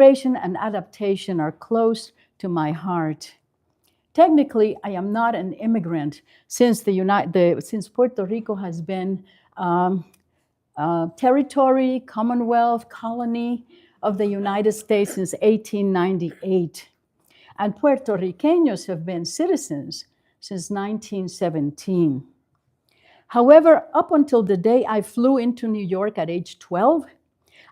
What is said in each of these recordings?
Migration and adaptation are close to my heart. Technically, I am not an immigrant since since Puerto Rico has been territory, Commonwealth, colony of the United States since 1898. And Puerto Ricanos have been citizens since 1917. However, up until the day I flew into New York at age 12,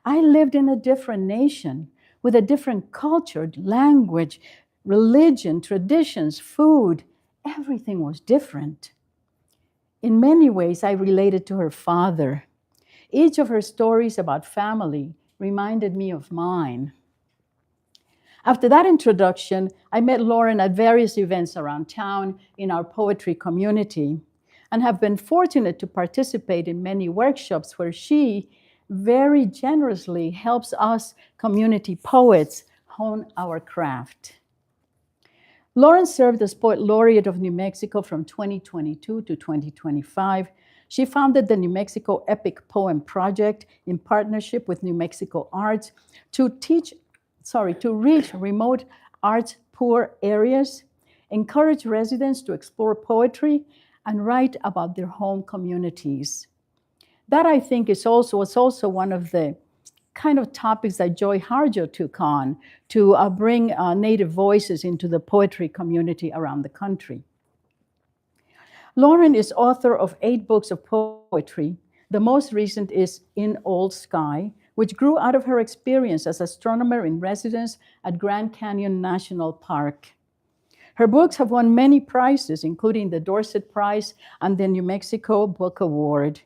I lived in a different nation with a different culture, language, religion, traditions, food. Everything was different. In many ways, I related to her father. Each of her stories about family reminded me of mine. After that introduction, I met Lauren at various events around town in our poetry community and have been fortunate to participate in many workshops where she very generously helps us community poets hone our craft. Lauren served as Poet Laureate of New Mexico from 2022 to 2025. She founded the New Mexico Epic Poem Project in partnership with New Mexico Arts to reach remote arts poor areas, encourage residents to explore poetry, and write about their home communities. That, I think, was also one of the kind of topics that Joy Harjo took on to bring Native voices into the poetry community around the country. Lauren is author of 8 books of poetry. The most recent is In Old Sky, which grew out of her experience as astronomer in residence at Grand Canyon National Park. Her books have won many prizes, including the Dorset Prize and the New Mexico Book Award.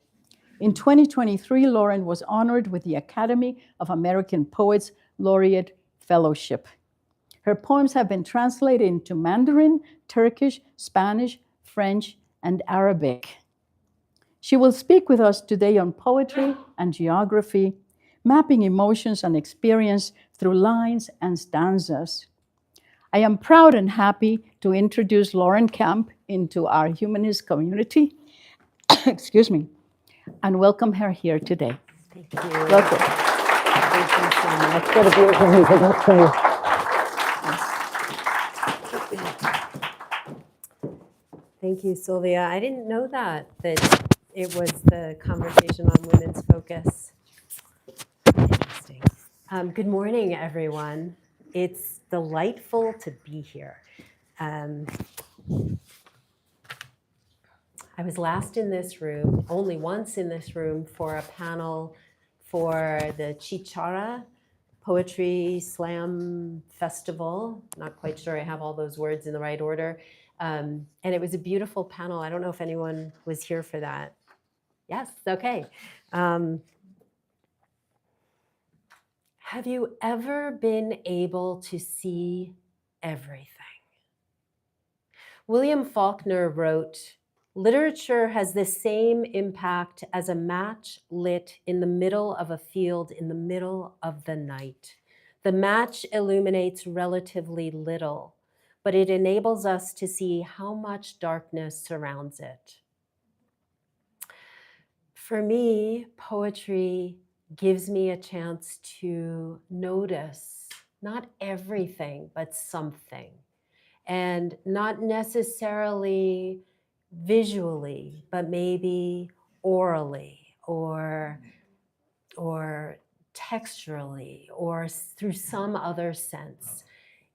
In 2023, Lauren was honored with the Academy of American Poets Laureate Fellowship. Her poems have been translated into Mandarin, Turkish, Spanish, French, and Arabic. She will speak with us today on poetry and geography, mapping emotions and experience through lines and stanzas. I am proud and happy to introduce Lauren Camp into our humanist community. Excuse me. And welcome her here today. Thank you. Welcome. Thank you so much. Let's get a beautiful music. Let's play. Thank you, Sylvia. I didn't know that it was the conversation on women's focus. Interesting. Good morning, everyone. It's delightful to be here. I was last in this room, only once in this room, for a panel for the Chichara Poetry Slam Festival. Not quite sure I have all those words in the right order. And it was a beautiful panel. I don't know if anyone was here for that. Yes, okay. Have you ever been able to see everything? William Faulkner wrote, "Literature has the same impact as a match lit in the middle of a field in the middle of the night. The match illuminates relatively little, but it enables us to see how much darkness surrounds it." For me, poetry gives me a chance to notice not everything, but something, and not necessarily visually, but maybe orally or texturally or through some other sense.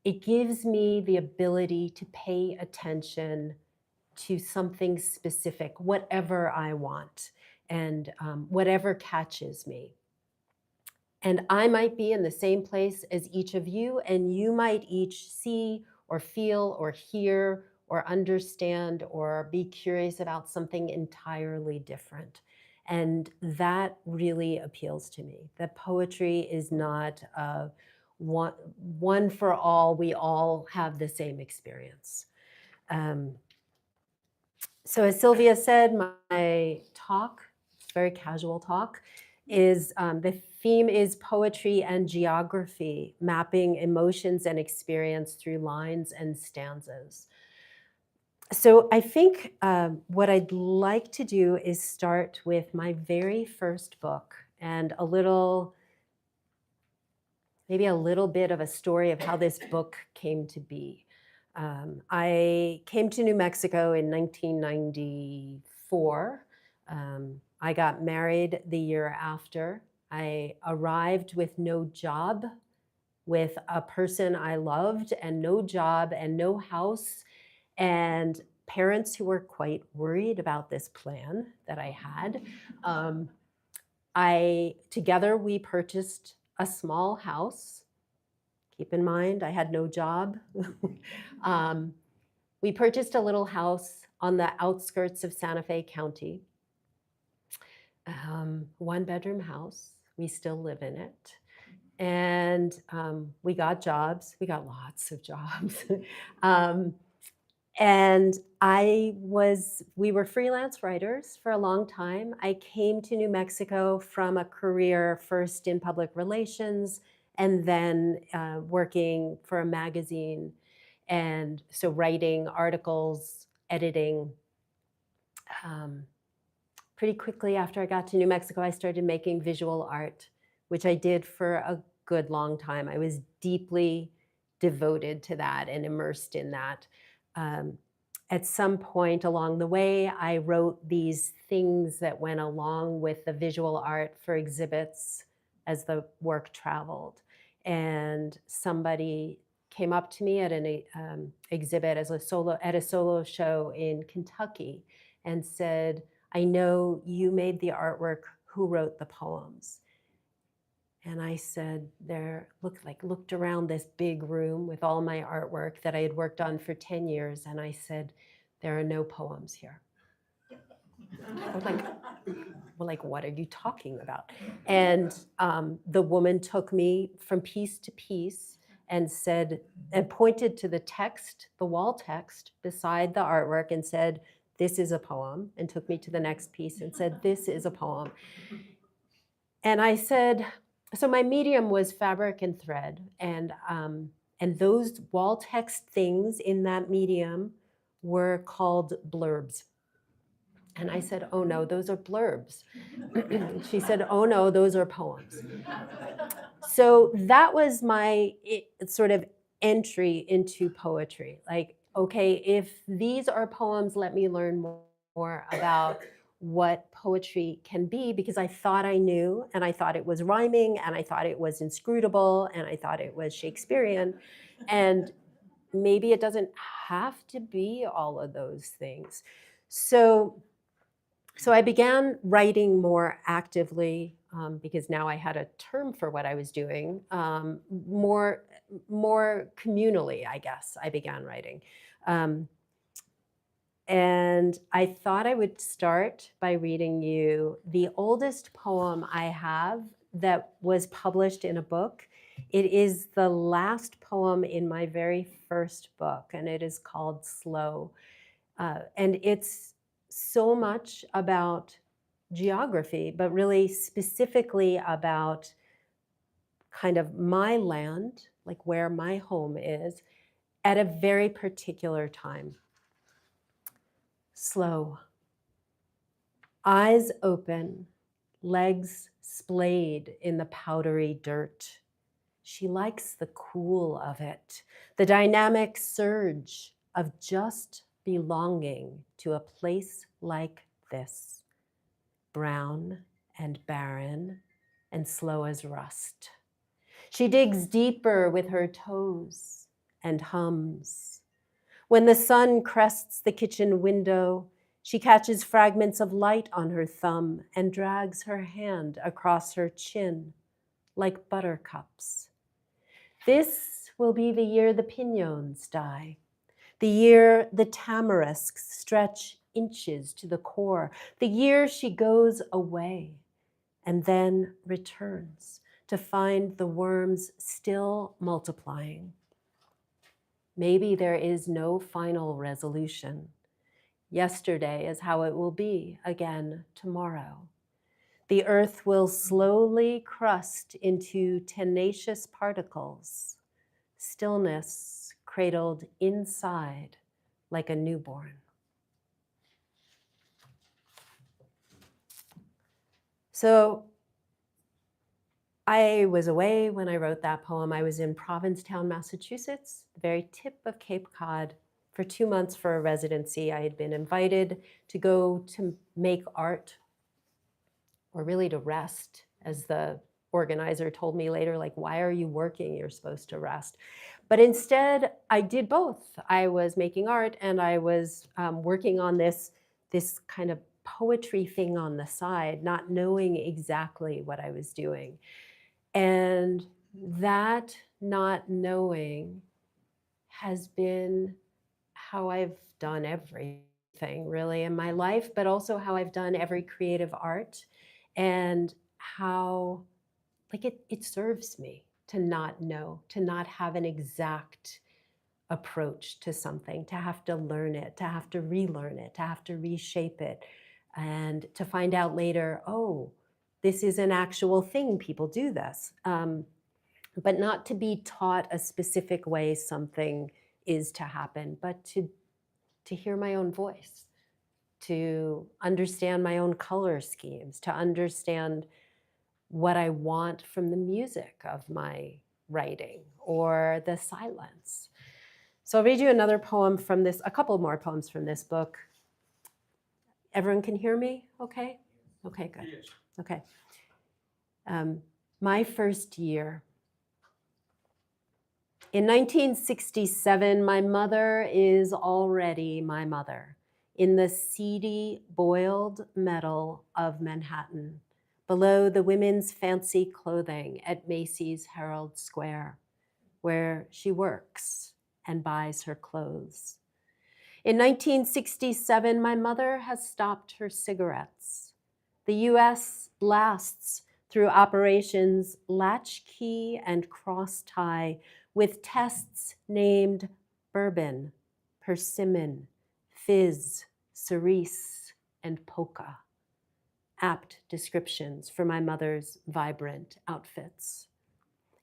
It gives me the ability to pay attention to something specific, whatever I want, and whatever catches me. And I might be in the same place as each of you, and you might each see or feel or hear or understand or be curious about something entirely different. And that really appeals to me, that poetry is not one for all, we all have the same experience. So as Sylvia said, my talk, it's a very casual talk, is the theme is poetry and geography, mapping emotions and experience through lines and stanzas. So I think what I'd like to do is start with my very first book and a little maybe a little bit of a story of how this book came to be. I came to New Mexico in 1994. I got married the year after. I arrived with no job, with a person I loved, and no job and no house, and parents who were quite worried about this plan that I had. Together we purchased a small house. Keep in mind, I had no job. We purchased a little house on the outskirts of Santa Fe County. One-bedroom house. We still live in it. And we got jobs. We got lots of jobs. And we were freelance writers for a long time. I came to New Mexico from a career first in public relations and then working for a magazine. And so writing articles, editing. Pretty quickly after I got to New Mexico, I started making visual art, which I did for a good long time. I was deeply devoted to that and immersed in that. At some point along the way, I wrote these things that went along with the visual art for exhibits as the work traveled. And somebody came up to me at an exhibit at a solo show in Kentucky and said, "I know you made the artwork. Who wrote the poems?" And I said, looked around this big room with all my artwork that I had worked on for 10 years. And I said, "There are no poems here." I was like, what are you talking about? And the woman took me from piece to piece and pointed to the text, the wall text beside the artwork and said, "This is a poem," and took me to the next piece and said, "This is a poem." And I said, so my medium was fabric and thread, and those wall text things in that medium were called blurbs. And I said, "Oh no, those are blurbs." She said, "Oh no, those are poems." So that was my sort of entry into poetry. Like, okay, if these are poems, let me learn more about what poetry can be, because I thought I knew, and I thought it was rhyming, and I thought it was inscrutable, and I thought it was Shakespearean. And maybe it doesn't have to be all of those things. So I began writing more actively because now I had a term for what I was doing, more communally, I guess. I began writing. And I thought I would start by reading you the oldest poem I have that was published in a book. It is the last poem in my very first book, and it is called Slow. And it's so much about geography, but really specifically about kind of my land, like where my home is, at a very particular time. Slow. Eyes open, legs splayed in the powdery dirt. She likes the cool of it, the dynamic surge of just belonging to a place like this, brown and barren and slow as rust. She digs deeper with her toes and hums. When the sun crests the kitchen window, she catches fragments of light on her thumb and drags her hand across her chin like buttercups. This will be the year the piñons die, the year the tamarisks stretch inches to the core, the year she goes away and then returns to find the worms still multiplying. Maybe there is no final resolution. Yesterday is how it will be again tomorrow. The earth will slowly crust into tenacious particles, stillness cradled inside like a newborn. So I was away when I wrote that poem. I was in Provincetown, Massachusetts, the very tip of Cape Cod, for 2 months for a residency. I had been invited to go to make art, or really to rest, as the organizer told me later, like, why are you working? You're supposed to rest. But instead, I did both. I was making art and I was working on this kind of poetry thing on the side, not knowing exactly what I was doing. And that not knowing has been how I've done everything really in my life, but also how I've done every creative art, and how like it serves me to not know, to not have an exact approach to something, to have to learn it, to have to relearn it, to have to reshape it, and to find out later, oh, this is an actual thing, people do this. But not to be taught a specific way something is to happen, but to hear my own voice, to understand my own color schemes, to understand what I want from the music of my writing or the silence. So I'll read you another poem from this, a couple more poems from this book. Everyone can hear me okay? Okay, good. Yes. Okay. My first year. In 1967, my mother is already my mother in the seedy, boiled metal of Manhattan, below the women's fancy clothing at Macy's Herald Square, where she works and buys her clothes. In 1967, my mother has stopped her cigarettes. The US blasts through operations Latchkey and Cross Tie with tests named Bourbon, Persimmon, Fizz, Cerise, and Polka. Apt descriptions for my mother's vibrant outfits.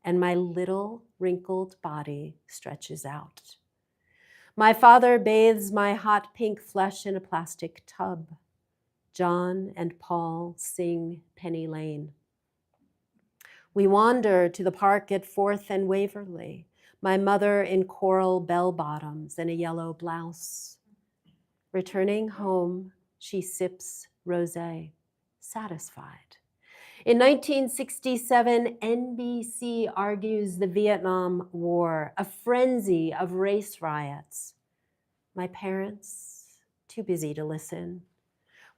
And my little wrinkled body stretches out. My father bathes my hot pink flesh in a plastic tub. John and Paul sing Penny Lane. We wander to the park at 4th and Waverly, my mother in coral bell-bottoms and a yellow blouse. Returning home, she sips rosé, satisfied. In 1967, NBC argues the Vietnam War, a frenzy of race riots. My parents, too busy to listen.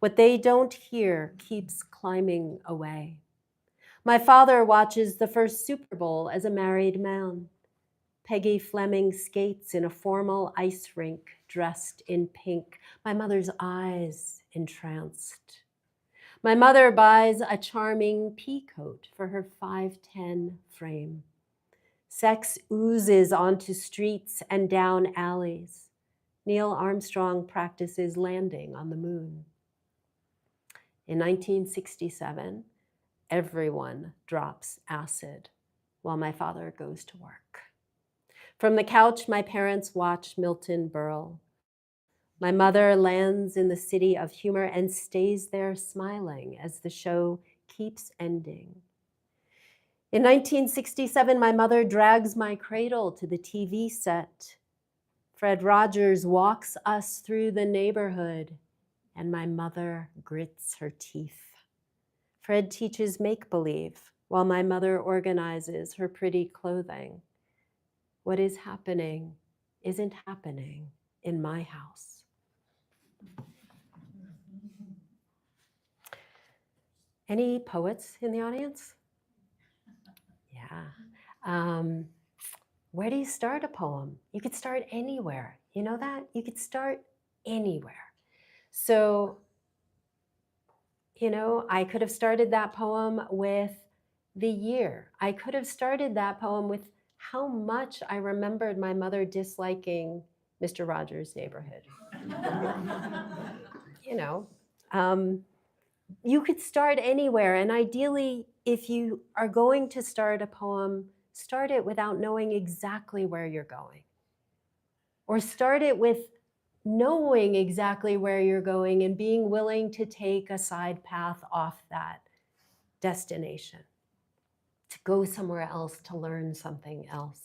What they don't hear keeps climbing away. My father watches the first Super Bowl as a married man. Peggy Fleming skates in a formal ice rink dressed in pink, my mother's eyes entranced. My mother buys a charming pea coat for her 5'10" frame. Sex oozes onto streets and down alleys. Neil Armstrong practices landing on the moon. In 1967, everyone drops acid while my father goes to work. From the couch, my parents watch Milton Berle. My mother lands in the city of humor and stays there smiling as the show keeps ending. In 1967, my mother drags my cradle to the TV set. Fred Rogers walks us through the neighborhood, and my mother grits her teeth. Fred teaches make-believe while my mother organizes her pretty clothing. What is happening isn't happening in my house. Any poets in the audience? Yeah. Where do you start a poem? You could start anywhere. You know that? You could start anywhere. So, you know, I could have started that poem with the year. I could have started that poem with how much I remembered my mother disliking Mr. Rogers' Neighborhood. You know, you could start anywhere. And ideally, if you are going to start a poem, start it without knowing exactly where you're going. Or start it with knowing exactly where you're going and being willing to take a side path off that destination, to go somewhere else, to learn something else.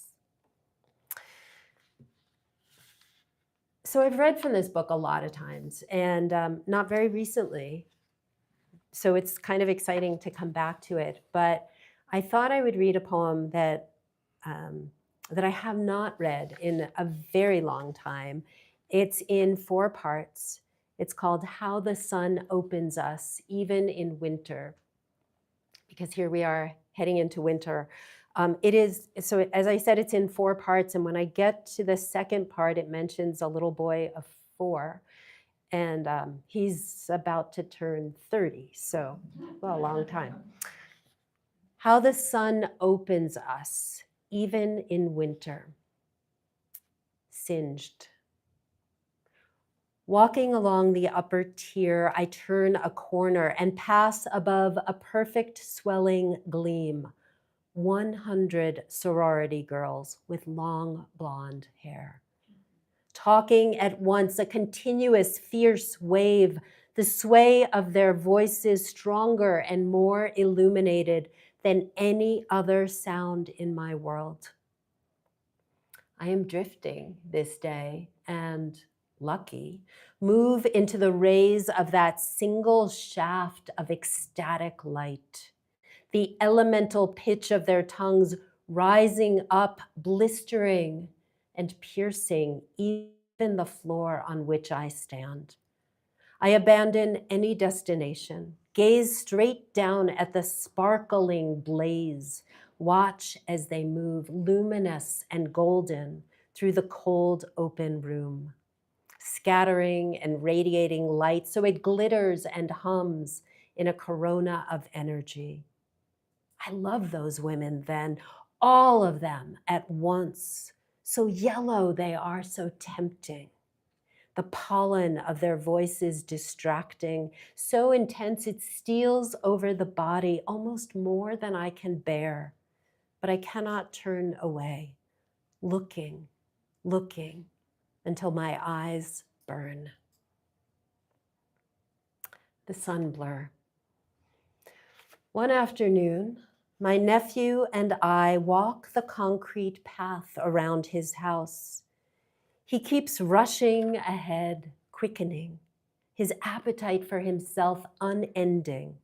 So I've read from this book a lot of times, and not very recently. So it's kind of exciting to come back to it. But I thought I would read a poem that I have not read in a very long time. It's in 4 parts. It's called How the Sun Opens Us, Even in Winter. Because here we are heading into winter. It is, so as I said, it's in 4 parts. And when I get to the second part, it mentions a little boy of 4. And he's about to turn 30, so well, a long time. How the sun opens us, even in winter. Singed. Walking along the upper tier, I turn a corner and pass above a perfect swelling gleam. 100 sorority girls with long blonde hair. Talking at once, a continuous fierce wave, the sway of their voices stronger and more illuminated than any other sound in my world. I am drifting this day and, lucky, move into the rays of that single shaft of ecstatic light, the elemental pitch of their tongues rising up, blistering and piercing even the floor on which I stand. I abandon any destination, gaze straight down at the sparkling blaze, watch as they move luminous and golden through the cold open room, scattering and radiating light so it glitters and hums in a corona of energy. I love those women then, all of them at once. So yellow they are, so tempting. The pollen of their voices distracting, so intense it steals over the body almost more than I can bear. But I cannot turn away, looking, looking, until my eyes burn. The sun blur. One afternoon, my nephew and I walk the concrete path around his house. He keeps rushing ahead, quickening, his appetite for himself unending.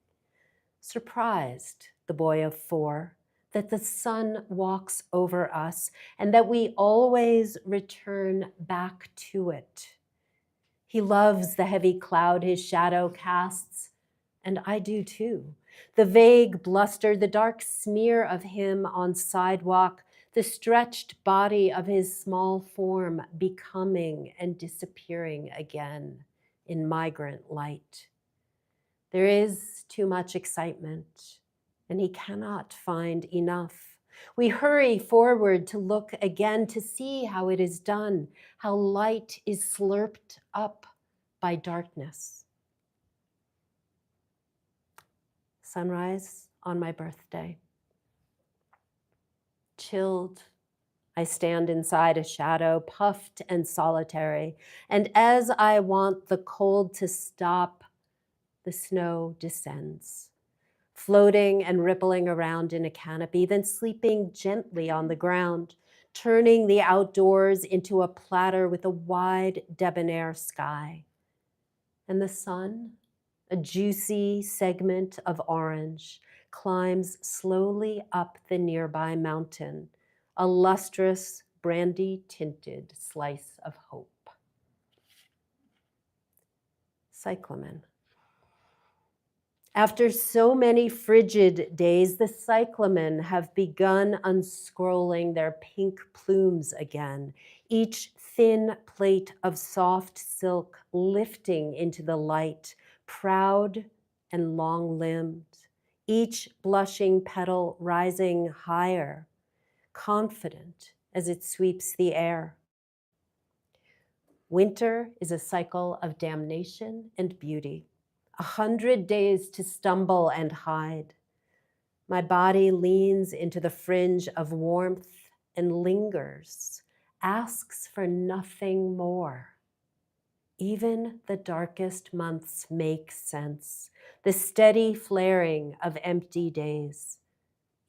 Surprised, the boy of 4, that the sun walks over us and that we always return back to it. He loves the heavy cloud his shadow casts, and I do too. The vague bluster, the dark smear of him on sidewalk, the stretched body of his small form becoming and disappearing again in migrant light. There is too much excitement, and he cannot find enough. We hurry forward to look again, to see how it is done, how light is slurped up by darkness. Sunrise on my birthday. Chilled, I stand inside a shadow, puffed and solitary, and as I want the cold to stop, the snow descends, floating and rippling around in a canopy, then sleeping gently on the ground, turning the outdoors into a platter with a wide, debonair sky. And the sun, a juicy segment of orange, climbs slowly up the nearby mountain, a lustrous, brandy-tinted slice of hope. Cyclamen. After so many frigid days, the cyclamen have begun unscrolling their pink plumes again, each thin plate of soft silk lifting into the light, proud and long-limbed, each blushing petal rising higher, confident as it sweeps the air. Winter is a cycle of damnation and beauty. 100 days to stumble and hide. My body leans into the fringe of warmth and lingers, asks for nothing more. Even the darkest months make sense, the steady flaring of empty days.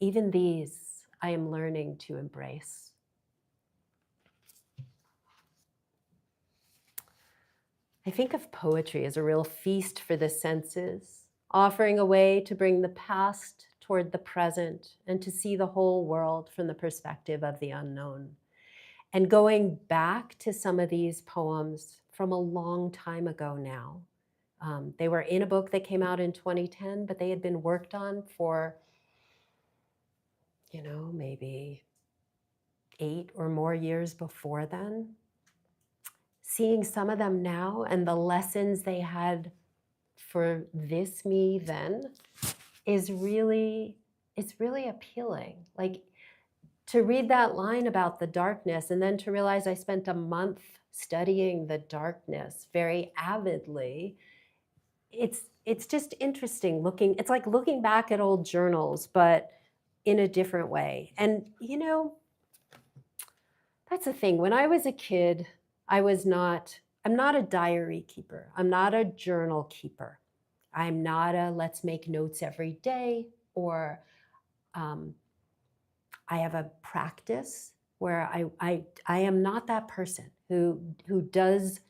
even these I am learning to embrace. I think of poetry as a real feast for the senses, offering a way to bring the past toward the present and to see the whole world from the perspective of the unknown. And going back to some of these poems from a long time ago now. They were in a book that came out in 2010, but they had been worked on for, maybe 8 or more years before then. Seeing some of them now and the lessons they had for this me then it's really appealing. Like, to read that line about the darkness and then to realize I spent a month studying the darkness very avidly. It's just interesting looking. It's like looking back at old journals, but in a different way. And that's the thing. When I was a kid, I'm not a diary keeper. I'm not a journal keeper. I'm not a let's make notes every day, or I have a practice where I am not that person who does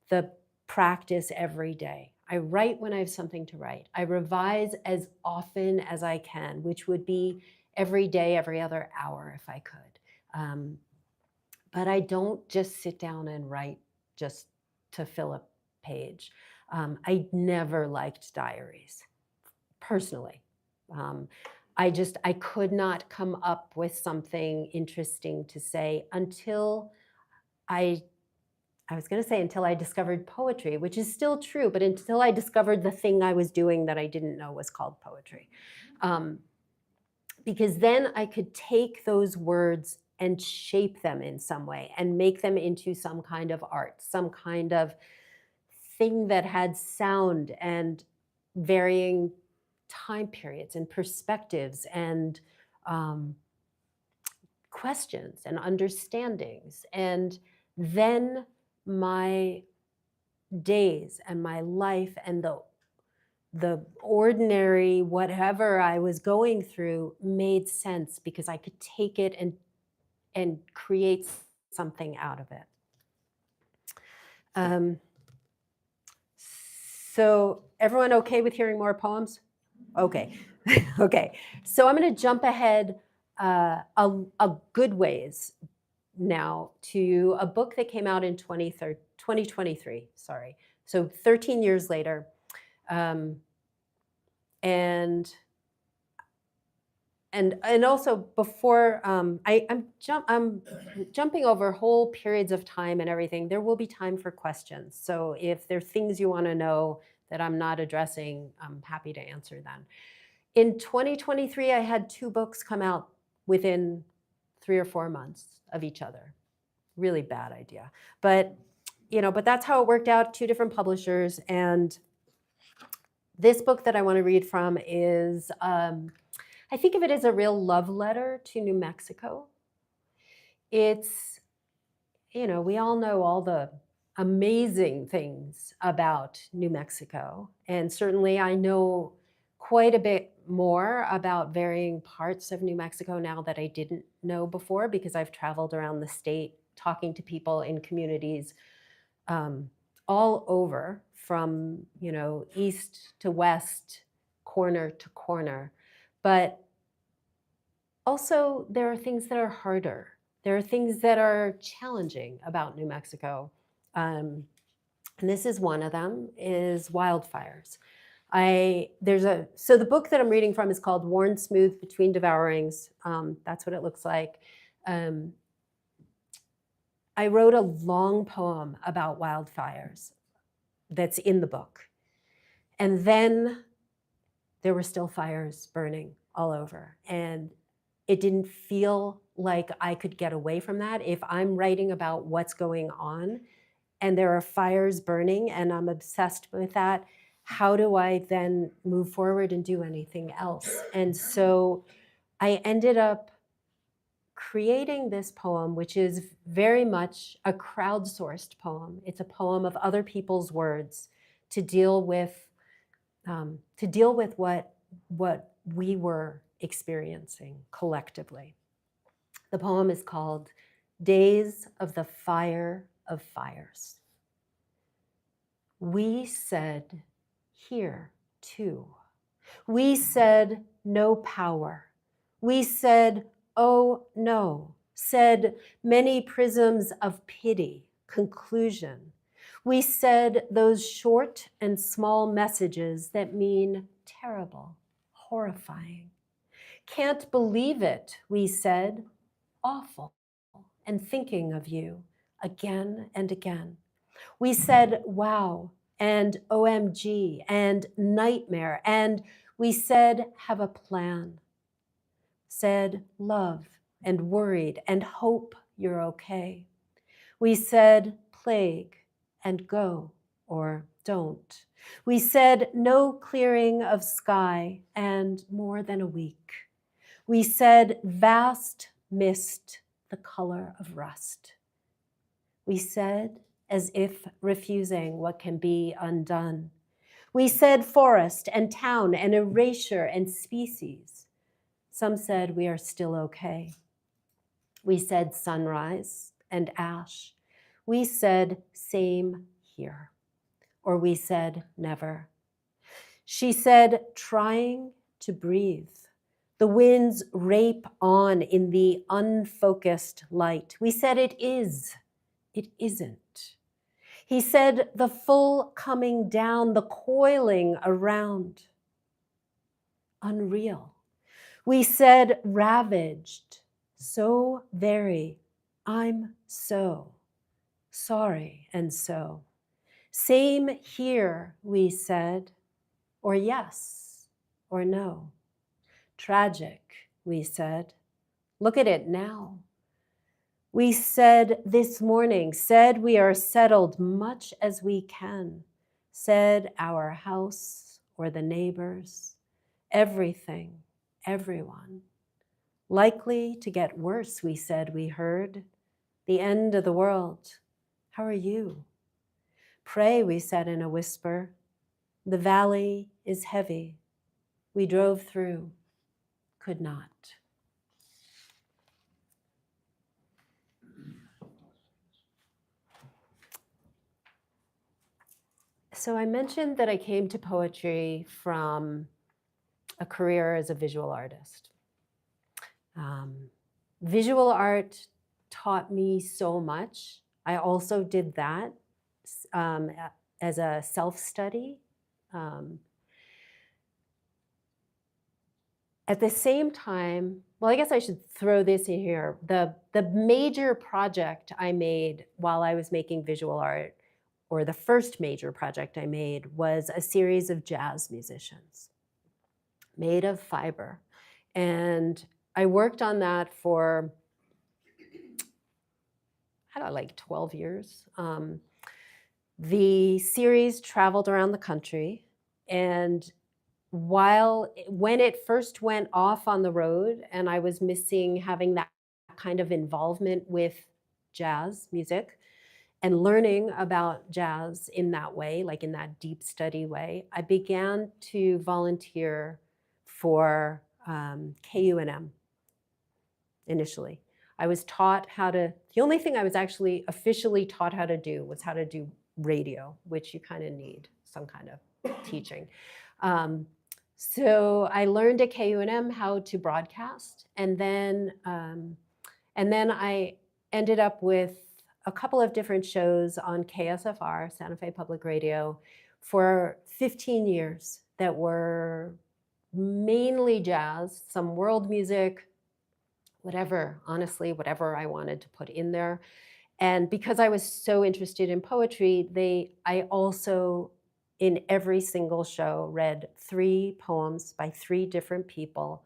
the practice every day. I write when I have something to write. I revise as often as I can, which would be every day, every other hour if I could. But I don't just sit down and write just to fill a page. I never liked diaries, personally. I could not come up with something interesting to say until I was going to say until I discovered poetry, which is still true, but until I discovered the thing I was doing that I didn't know was called poetry. Because then I could take those words and shape them in some way and make them into some kind of art, some kind of thing that had sound and varying time periods and perspectives and questions and understandings. And then my days and my life and the ordinary whatever I was going through made sense because I could take it and create something out of it. So everyone okay with hearing more poems? Okay. Okay. So I'm going to jump ahead a good ways now to a book that came out in 2023. Sorry. So 13 years later. And also before I'm jumping over whole periods of time and everything. There will be time for questions. So if there are things you want to know that I'm not addressing, I'm happy to answer them. In 2023, I had 2 books come out within 3 or 4 months of each other. Really bad idea, but that's how it worked out. 2 different publishers, and this book that I want to read from is. I think of it as a real love letter to New Mexico. It's, we all know all the amazing things about New Mexico. And certainly I know quite a bit more about varying parts of New Mexico now that I didn't know before, because I've traveled around the state talking to people in communities all over, from, east to west, corner to corner. But also, there are things that are harder. There are things that are challenging about New Mexico. And this is one of them, is wildfires. So the book that I'm reading from is called Worn Smooth Between Devourings. That's what it looks like. I wrote a long poem about wildfires that's in the book. And then there were still fires burning all over. And it didn't feel like I could get away from that. If I'm writing about what's going on and there are fires burning and I'm obsessed with that, how do I then move forward and do anything else? And so I ended up creating this poem, which is very much a crowdsourced poem. It's a poem of other people's words to deal with what we were experiencing collectively. The poem is called Days of the Fire of Fires. We said, here too. We said, no power. We said, oh no. Said many prisms of pity, conclusion. We said those short and small messages that mean terrible, horrifying. Can't believe it, we said, awful, and thinking of you again and again. We said, wow, and OMG, and nightmare, and we said, have a plan. Said, love, and worried, and hope you're okay. We said, plague, and go, or don't. We said, no clearing of sky, and more than a week. We said, vast mist, the color of rust. We said, as if refusing what can be undone. We said forest and town and erasure and species. Some said we are still okay. We said sunrise and ash. We said same here. Or we said never. She said trying to breathe. The winds rape on in the unfocused light. We said it is. It isn't. He said the full coming down, the coiling around. Unreal. We said ravaged, so very, I'm so sorry and so. Same here, we said, or yes, or no. Tragic, we said. Look at it now. We said this morning, said we are settled much as we can, said our house or the neighbors, everything, everyone. Likely to get worse, we said we heard. The end of the world. How are you? Pray, we said in a whisper. The valley is heavy. We drove through, could not. So I mentioned that I came to poetry from a career as a visual artist. Visual art taught me so much. I also did that as a self-study. At the same time, well, I guess I should throw this in here. The major project I made while I was making visual art, or the first major project I made, was a series of jazz musicians made of fiber. And I worked on that for, I don't know, like 12 years. The series traveled around the country, and when it first went off on the road and I was missing having that kind of involvement with jazz music and learning about jazz in that way, like in that deep study way, I began to volunteer for KUNM initially. I was taught how to, the only thing I was actually officially taught how to do was how to do radio, which you kind of need some kind of teaching. So I learned at KUNM how to broadcast, and then I ended up with a couple of different shows on KSFR, Santa Fe Public Radio, for 15 years that were mainly jazz, some world music, whatever, honestly, whatever I wanted to put in there. And because I was so interested in poetry, I also, in every single show, read 3 poems by 3 different people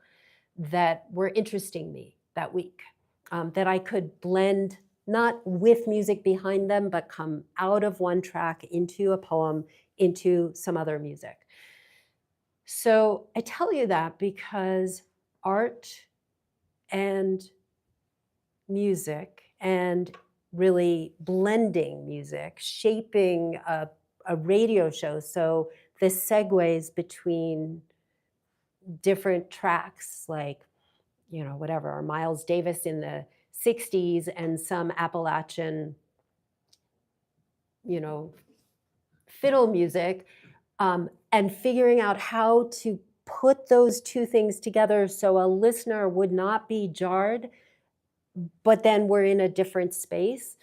that were interesting me that week, that I could blend, not with music behind them, but come out of one track into a poem, into some other music. So I tell you that because art and music, and really blending music, shaping a radio show. So the segues between different tracks, like, you know, whatever, or Miles Davis in the 60s and some Appalachian, you know, fiddle music, and figuring out how to put those two things together so a listener would not be jarred, but then we're in a different space,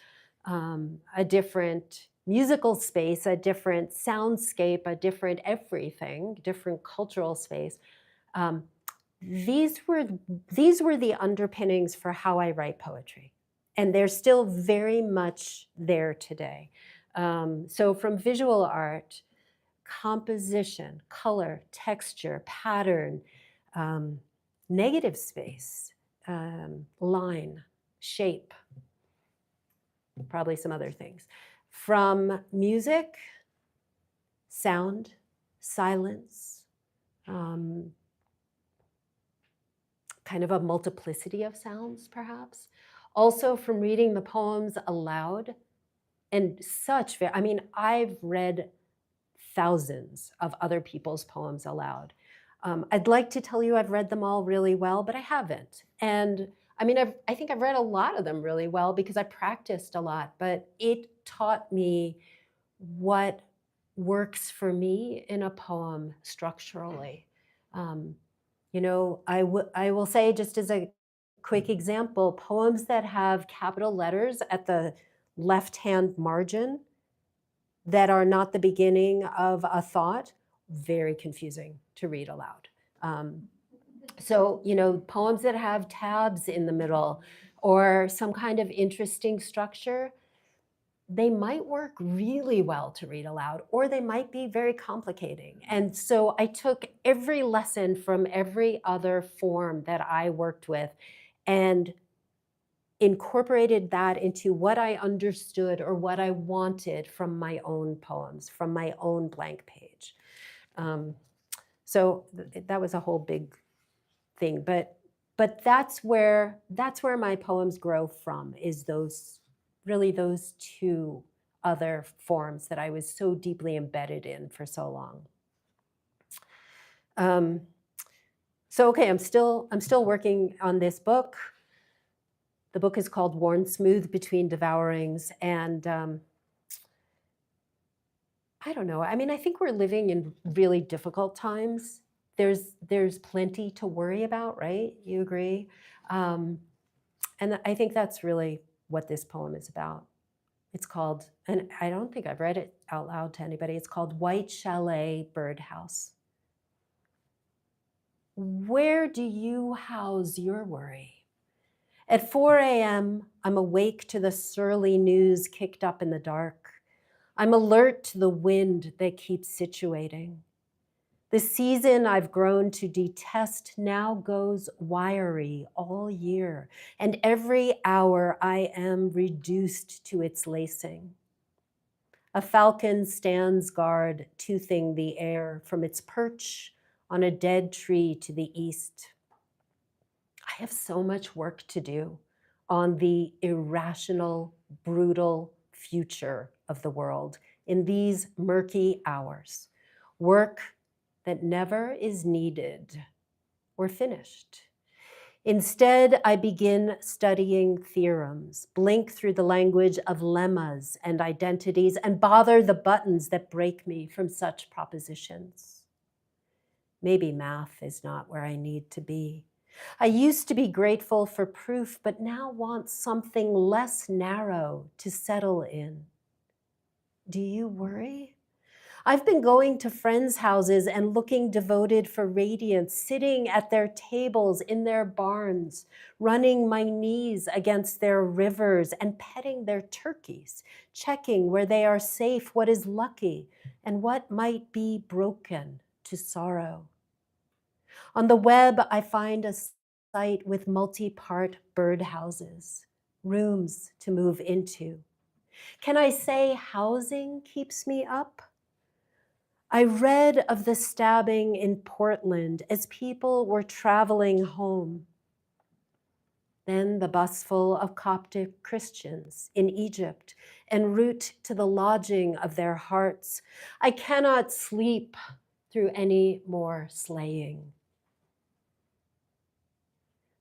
a different musical space, a different soundscape, a different everything, different cultural space. These were the underpinnings for how I write poetry, and they're still very much there today. So from visual art, composition, color, texture, pattern, negative space, line, shape, probably some other things. From music, sound, silence, kind of a multiplicity of sounds, perhaps. Also from reading the poems aloud, and such, I mean, I've read thousands of other people's poems aloud. I'd like to tell you I've read them all really well, but I haven't. And I mean, I think I've read a lot of them really well because I practiced a lot, but it taught me what works for me in a poem structurally. You know, I will say, just as a quick example, poems that have capital letters at the left-hand margin that are not the beginning of a thought, very confusing to read aloud. So, you know, poems that have tabs in the middle or some kind of interesting structure, they might work really well to read aloud, or they might be very complicating. And so I took every lesson from every other form that I worked with and incorporated that into what I understood or what I wanted from my own poems, from my own blank page. So that was a whole big thing, but that's where my poems grow from, is those two other forms that I was so deeply embedded in for so long. So okay, I'm still working on this book. The book is called Worn Smooth Between Devourings, and I don't know. I mean, I think we're living in really difficult times. There's plenty to worry about, right? You agree? And I think that's really what this poem is about. It's called, and I don't think I've read it out loud to anybody, it's called White Chalet Birdhouse. Where do you house your worry? At 4 a.m., I'm awake to the surly news kicked up in the dark. I'm alert to the wind that keeps situating. The season I've grown to detest now goes wiry all year, and every hour I am reduced to its lacing. A falcon stands guard, toothing the air from its perch on a dead tree to the east. I have so much work to do on the irrational, brutal future of the world in these murky hours. Work that never is needed or finished. Instead, I begin studying theorems, blink through the language of lemmas and identities, and bother the buttons that break me from such propositions. Maybe math is not where I need to be. I used to be grateful for proof, but now want something less narrow to settle in. Do you worry? I've been going to friends' houses and looking devoted for radiance, sitting at their tables in their barns, running my knees against their rivers and petting their turkeys, checking where they are safe, what is lucky, and what might be broken to sorrow. On the web, I find a site with multi-part birdhouses, rooms to move into. Can I say housing keeps me up? I read of the stabbing in Portland as people were traveling home. Then the bus full of Coptic Christians in Egypt en route to the lodging of their hearts. I cannot sleep through any more slaying.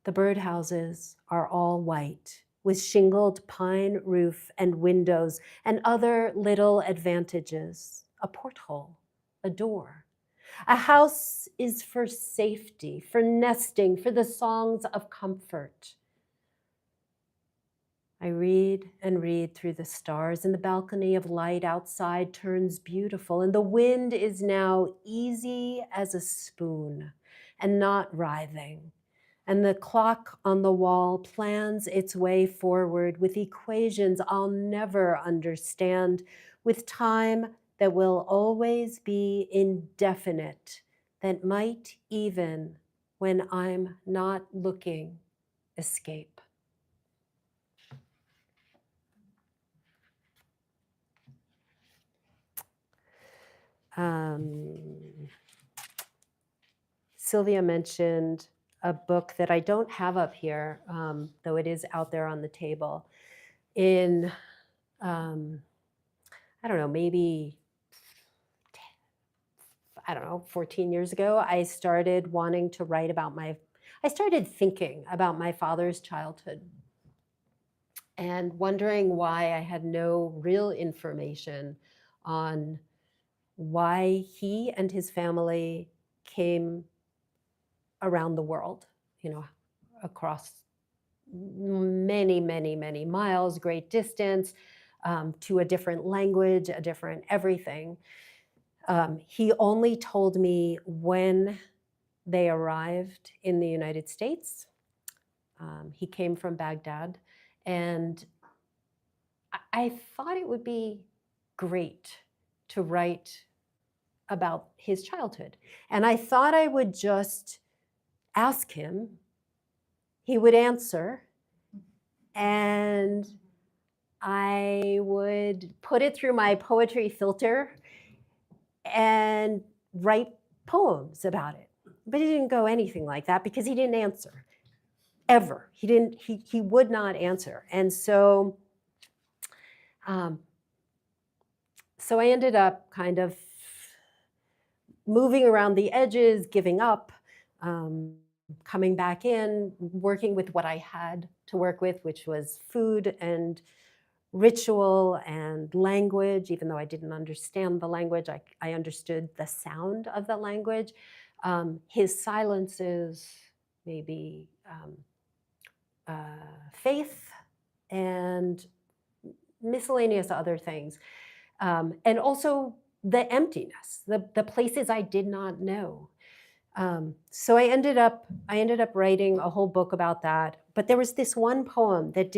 The birdhouses are all white, with shingled pine roof and windows and other little advantages, a porthole, a door. A house is for safety, for nesting, for the songs of comfort. I read and read through the stars, and the balcony of light outside turns beautiful, and the wind is now easy as a spoon and not writhing. And the clock on the wall plans its way forward with equations I'll never understand, with time that will always be indefinite, that might even, when I'm not looking, escape. Sylvia mentioned a book that I don't have up here, though it is out there on the table. In, I don't know, maybe, 14 years ago, I started wanting to write about I started thinking about my father's childhood and wondering why I had no real information on why he and his family came around the world, across many, many, many miles, great distance, to a different language, a different everything. He only told me when they arrived in the United States. He came from Baghdad, and I thought it would be great to write about his childhood. And I thought I would just ask him, he would answer, and I would put it through my poetry filter and write poems about it. But it didn't go anything like that because he didn't answer, ever. He would not answer. And so, so I ended up kind of moving around the edges, giving up, coming back in, working with what I had to work with, which was food and ritual and language. Even though I didn't understand the language, I understood the sound of the language. His silences, maybe faith and miscellaneous other things. And also the emptiness, the places I did not know. So I ended up writing a whole book about that. But there was this one poem that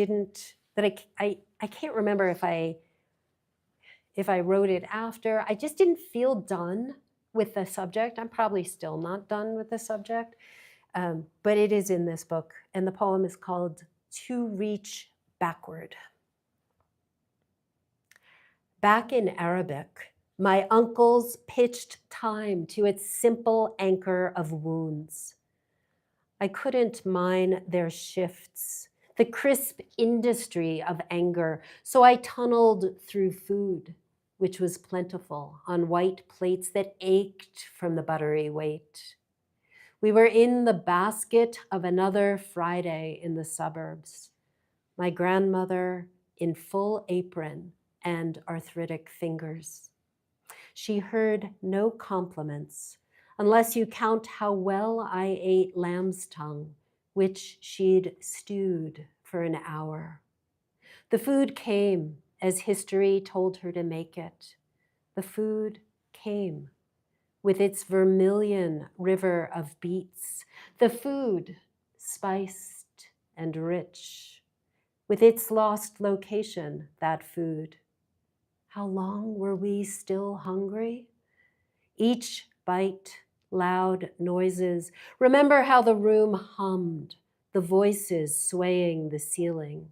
I can't remember if I wrote it after. I just didn't feel done with the subject. I'm probably still not done with the subject, but it is in this book. And the poem is called To Reach Backward. Back in Arabic, my uncles pitched time to its simple anchor of wounds. I couldn't mine their shifts, the crisp industry of anger, so I tunneled through food, which was plentiful, on white plates that ached from the buttery weight. We were in the basket of another Friday in the suburbs. My grandmother in full apron and arthritic fingers. She heard no compliments, unless you count how well I ate lamb's tongue, which she'd stewed for an hour. The food came as history told her to make it. The food came with its vermilion river of beets. The food, spiced and rich, with its lost location, that food. How long were we still hungry? Each bite, loud noises. Remember how the room hummed, the voices swaying the ceiling.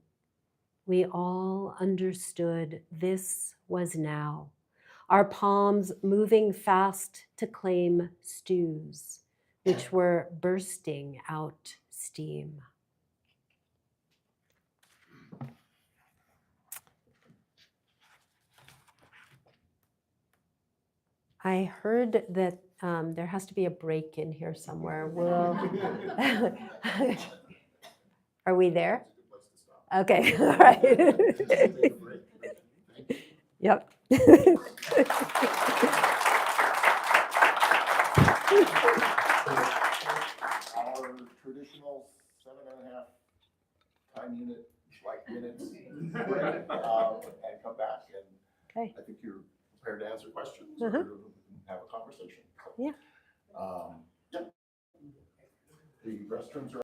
We all understood this was now, our palms moving fast to claim stews, which were bursting out steam. I heard that there has to be a break in here somewhere. Are we there? That's a good place to stop. Okay, all right. Take a break. Thank you. Yep. Our traditional 7.5 time unit, like minutes, break, and come back, and Okay. I think you're prepared to answer questions Uh-huh. or have a conversation. So, Yeah. yeah. The restrooms are